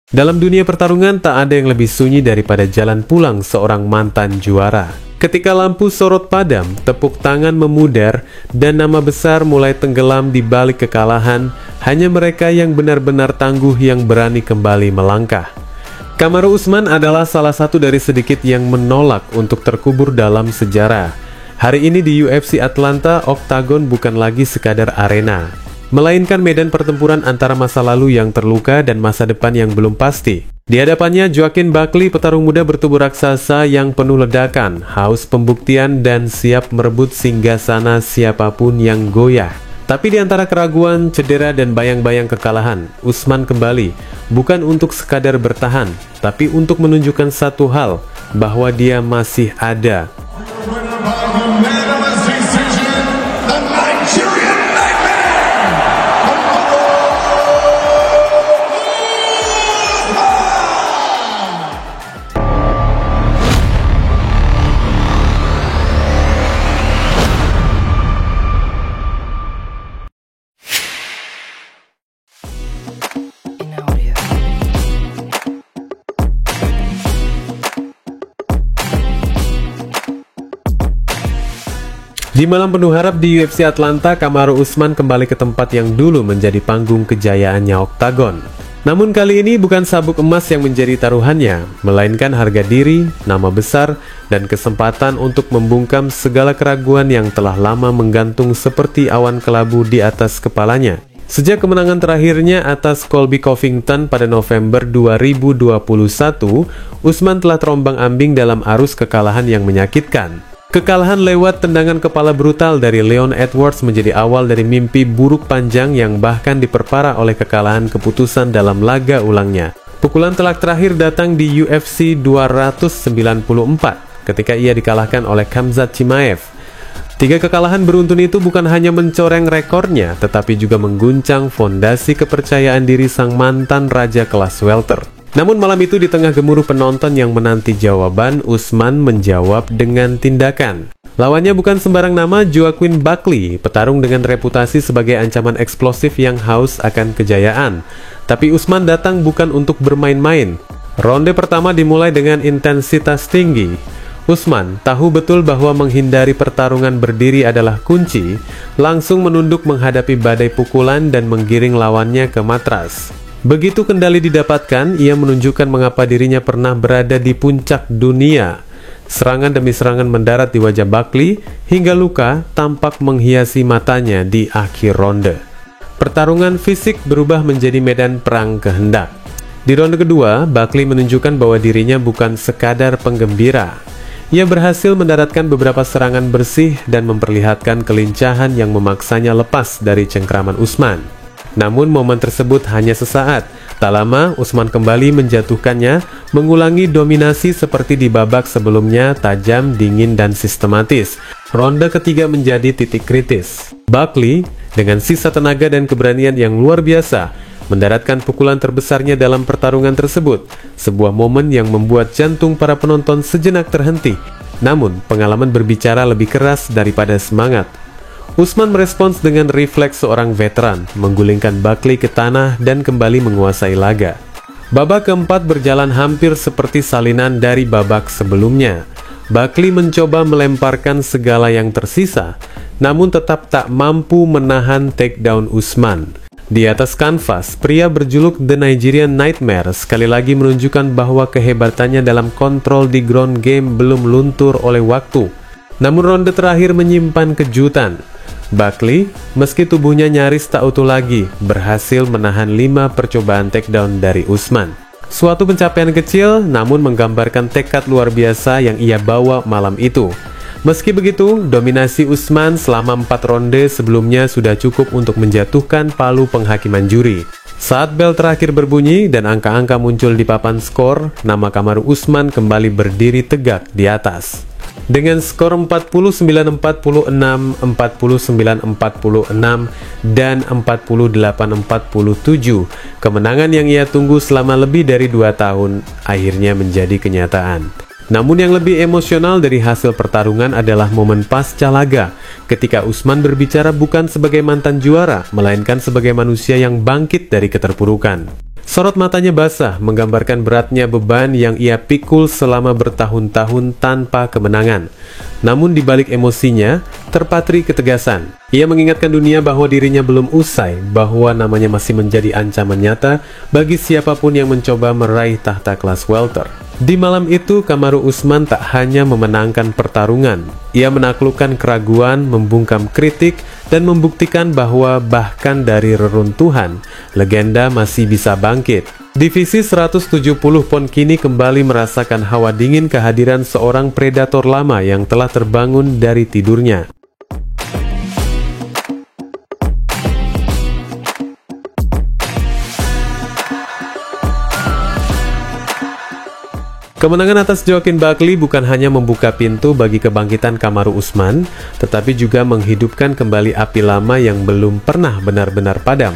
Dalam dunia pertarungan tak ada yang lebih sunyi daripada jalan pulang seorang mantan juara. Ketika lampu sorot padam, tepuk tangan memudar, dan nama besar mulai tenggelam di balik kekalahan, hanya mereka yang benar-benar tangguh yang berani kembali melangkah. Kamaru Usman adalah salah satu dari sedikit yang menolak untuk terkubur dalam sejarah. Hari ini di UFC Atlanta, Oktagon bukan lagi sekadar arena, melainkan medan pertempuran antara masa lalu yang terluka dan masa depan yang belum pasti. Di hadapannya, Joaquin Buckley, petarung muda bertubuh raksasa yang penuh ledakan, haus pembuktian, dan siap merebut singgasana siapapun yang goyah. Tapi di antara keraguan, cedera, dan bayang-bayang kekalahan, Usman kembali, bukan untuk sekadar bertahan, tapi untuk menunjukkan satu hal, bahwa dia masih ada. Di malam penuh harap di UFC Atlanta, Kamaru Usman kembali ke tempat yang dulu menjadi panggung kejayaannya Oktagon. Namun kali ini bukan sabuk emas yang menjadi taruhannya, melainkan harga diri, nama besar, dan kesempatan untuk membungkam segala keraguan yang telah lama menggantung seperti awan kelabu di atas kepalanya. Sejak kemenangan terakhirnya atas Colby Covington pada November 2021, Usman telah terombang-ambing dalam arus kekalahan yang menyakitkan. Kekalahan lewat tendangan kepala brutal dari Leon Edwards menjadi awal dari mimpi buruk panjang yang bahkan diperparah oleh kekalahan keputusan dalam laga ulangnya. Pukulan telak terakhir datang di UFC 294 ketika ia dikalahkan oleh Khamzat Chimaev. 3 kekalahan beruntun itu bukan hanya mencoreng rekornya, tetapi juga mengguncang fondasi kepercayaan diri sang mantan raja kelas welter. Namun malam itu di tengah gemuruh penonton yang menanti jawaban, Usman menjawab dengan tindakan. Lawannya bukan sembarang nama, Joaquin Buckley, petarung dengan reputasi sebagai ancaman eksplosif yang haus akan kejayaan. Tapi Usman datang bukan untuk bermain-main. Ronde pertama dimulai dengan intensitas tinggi. Usman tahu betul bahwa menghindari pertarungan berdiri adalah kunci, langsung menunduk menghadapi badai pukulan dan menggiring lawannya ke matras. Begitu kendali didapatkan, ia menunjukkan mengapa dirinya pernah berada di puncak dunia. Serangan demi serangan mendarat di wajah Buckley, hingga luka tampak menghiasi matanya di akhir ronde. Pertarungan fisik berubah menjadi medan perang kehendak. Di ronde kedua, Buckley menunjukkan bahwa dirinya bukan sekadar penggembira. Ia berhasil mendaratkan beberapa serangan bersih dan memperlihatkan kelincahan yang memaksanya lepas dari cengkraman Usman. Namun momen tersebut hanya sesaat. Tak lama, Usman kembali menjatuhkannya, mengulangi dominasi seperti di babak sebelumnya, tajam, dingin, dan sistematis. Ronde ketiga menjadi titik kritis. Buckley, dengan sisa tenaga dan keberanian yang luar biasa, mendaratkan pukulan terbesarnya dalam pertarungan tersebut. Sebuah momen yang membuat jantung para penonton sejenak terhenti. Namun, pengalaman berbicara lebih keras daripada semangat. Usman merespons dengan refleks seorang veteran, menggulingkan Buckley ke tanah dan kembali menguasai laga. Babak keempat berjalan hampir seperti salinan dari babak sebelumnya. Buckley mencoba melemparkan segala yang tersisa, namun tetap tak mampu menahan takedown Usman. Di atas kanvas, pria berjuluk The Nigerian Nightmare sekali lagi menunjukkan bahwa kehebatannya dalam kontrol di ground game belum luntur oleh waktu. Namun ronde terakhir menyimpan kejutan. Buckley, meski tubuhnya nyaris tak utuh lagi, berhasil menahan 5 percobaan takedown dari Usman. Suatu pencapaian kecil, namun menggambarkan tekad luar biasa yang ia bawa malam itu. Meski begitu, dominasi Usman selama 4 ronde sebelumnya sudah cukup untuk menjatuhkan palu penghakiman juri. Saat bel terakhir berbunyi dan angka-angka muncul di papan skor, nama Kamaru Usman kembali berdiri tegak di atas. Dengan skor 49-46, 49-46, dan 48-47, kemenangan yang ia tunggu selama lebih dari 2 tahun akhirnya menjadi kenyataan. Namun yang lebih emosional dari hasil pertarungan adalah momen pasca laga, ketika Usman berbicara bukan sebagai mantan juara, melainkan sebagai manusia yang bangkit dari keterpurukan. Sorot matanya basah, menggambarkan beratnya beban yang ia pikul selama bertahun-tahun tanpa kemenangan. Namun di balik emosinya, terpatri ketegasan. Ia mengingatkan dunia bahwa dirinya belum usai, bahwa namanya masih menjadi ancaman nyata bagi siapapun yang mencoba meraih tahta kelas welter. Di malam itu, Kamaru Usman tak hanya memenangkan pertarungan. Ia menaklukkan keraguan, membungkam kritik, dan membuktikan bahwa bahkan dari reruntuhan, legenda masih bisa bangkit. Divisi 170 pon kini kembali merasakan hawa dingin kehadiran seorang predator lama yang telah terbangun dari tidurnya. Kemenangan atas Joaquin Buckley bukan hanya membuka pintu bagi kebangkitan Kamaru Usman, tetapi juga menghidupkan kembali api lama yang belum pernah benar-benar padam.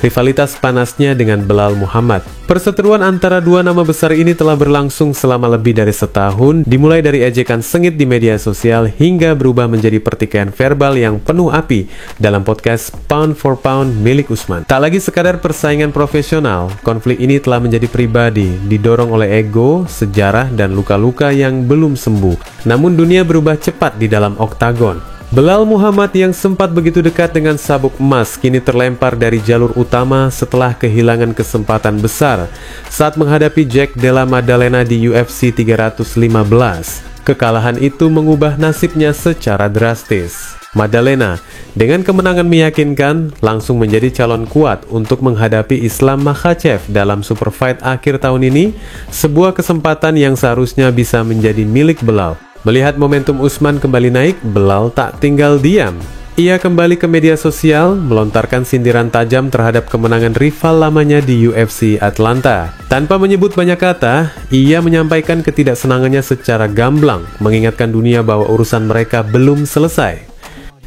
Rivalitas panasnya dengan Belal Muhammad. Perseteruan antara dua nama besar ini telah berlangsung selama lebih dari setahun, dimulai dari ejekan sengit di media sosial hingga berubah menjadi pertikaian verbal yang penuh api dalam podcast Pound for Pound milik Usman. Tak lagi sekadar persaingan profesional, konflik ini telah menjadi pribadi, didorong oleh ego, sejarah, dan luka-luka yang belum sembuh. Namun dunia berubah cepat di dalam oktagon. Belal Muhammad yang sempat begitu dekat dengan sabuk emas kini terlempar dari jalur utama setelah kehilangan kesempatan besar saat menghadapi Jack Della Maddalena di UFC 315. Kekalahan itu mengubah nasibnya secara drastis. Maddalena dengan kemenangan meyakinkan langsung menjadi calon kuat untuk menghadapi Islam Makhachev dalam super fight akhir tahun ini, sebuah kesempatan yang seharusnya bisa menjadi milik Belal. Melihat momentum Usman kembali naik, Belal tak tinggal diam. Ia kembali ke media sosial, melontarkan sindiran tajam terhadap kemenangan rival lamanya di UFC Atlanta. Tanpa menyebut banyak kata, ia menyampaikan ketidaksenangannya secara gamblang, mengingatkan dunia bahwa urusan mereka belum selesai.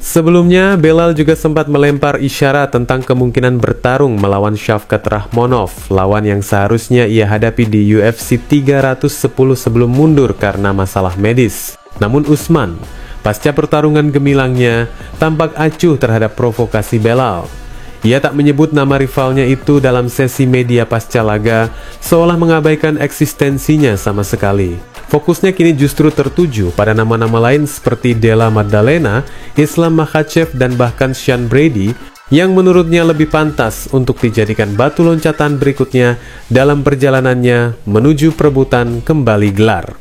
Sebelumnya, Belal juga sempat melempar isyarat tentang kemungkinan bertarung melawan Shavkat Rakhmonov, lawan yang seharusnya ia hadapi di UFC 310 sebelum mundur karena masalah medis. Namun Usman, pasca pertarungan gemilangnya, tampak acuh terhadap provokasi Belal. Ia tak menyebut nama rivalnya itu dalam sesi media pasca laga, seolah mengabaikan eksistensinya sama sekali. Fokusnya kini justru tertuju pada nama-nama lain seperti Della Maddalena, Islam Makhachev, dan bahkan Sean Brady yang menurutnya lebih pantas untuk dijadikan batu loncatan berikutnya dalam perjalanannya menuju perebutan kembali gelar.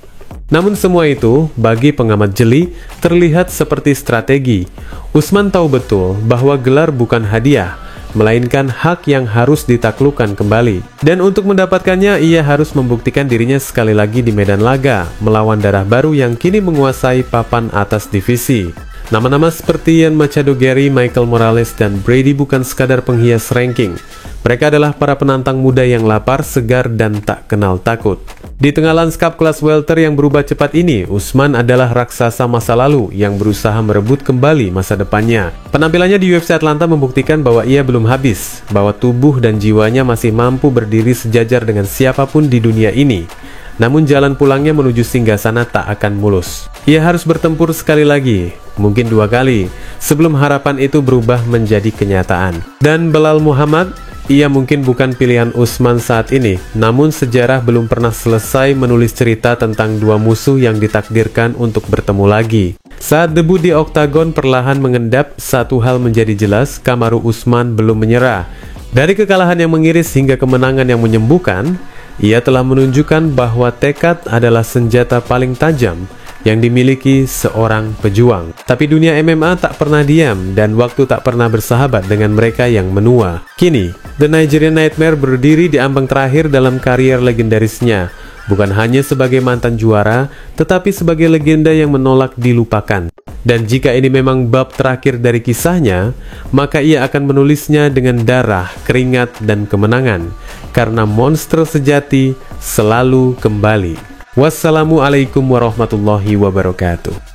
Namun semua itu, bagi pengamat jeli, terlihat seperti strategi. Usman tahu betul bahwa gelar bukan hadiah, melainkan hak yang harus ditaklukkan kembali. Dan untuk mendapatkannya, ia harus membuktikan dirinya sekali lagi di medan laga, melawan darah baru yang kini menguasai papan atas divisi. Nama-nama seperti Ian Machado Gary, Michael Morales, dan Brady bukan sekadar penghias ranking. Mereka adalah para penantang muda yang lapar, segar, dan tak kenal takut. Di tengah lanskap kelas welter yang berubah cepat ini, Usman adalah raksasa masa lalu yang berusaha merebut kembali masa depannya. Penampilannya di UFC Atlanta membuktikan bahwa ia belum habis, bahwa tubuh dan jiwanya masih mampu berdiri sejajar dengan siapapun di dunia ini. Namun jalan pulangnya menuju singgasana tak akan mulus. Ia harus bertempur sekali lagi, mungkin 2 kali, sebelum harapan itu berubah menjadi kenyataan. Dan Belal Muhammad, ia mungkin bukan pilihan Usman saat ini, namun sejarah belum pernah selesai menulis cerita tentang dua musuh yang ditakdirkan untuk bertemu lagi. Saat debut di oktagon perlahan mengendap, satu hal menjadi jelas, Kamaru Usman belum menyerah. Dari kekalahan yang mengiris hingga kemenangan yang menyembuhkan, ia telah menunjukkan bahwa tekad adalah senjata paling tajam yang dimiliki seorang pejuang. Tapi dunia MMA tak pernah diam dan waktu tak pernah bersahabat dengan mereka yang menua. Kini, The Nigerian Nightmare berdiri di ambang terakhir dalam karier legendarisnya, bukan hanya sebagai mantan juara, tetapi sebagai legenda yang menolak dilupakan. Dan jika ini memang bab terakhir dari kisahnya, maka ia akan menulisnya dengan darah, keringat, dan kemenangan, karena monster sejati selalu kembali. Wassalamualaikum warahmatullahi wabarakatuh.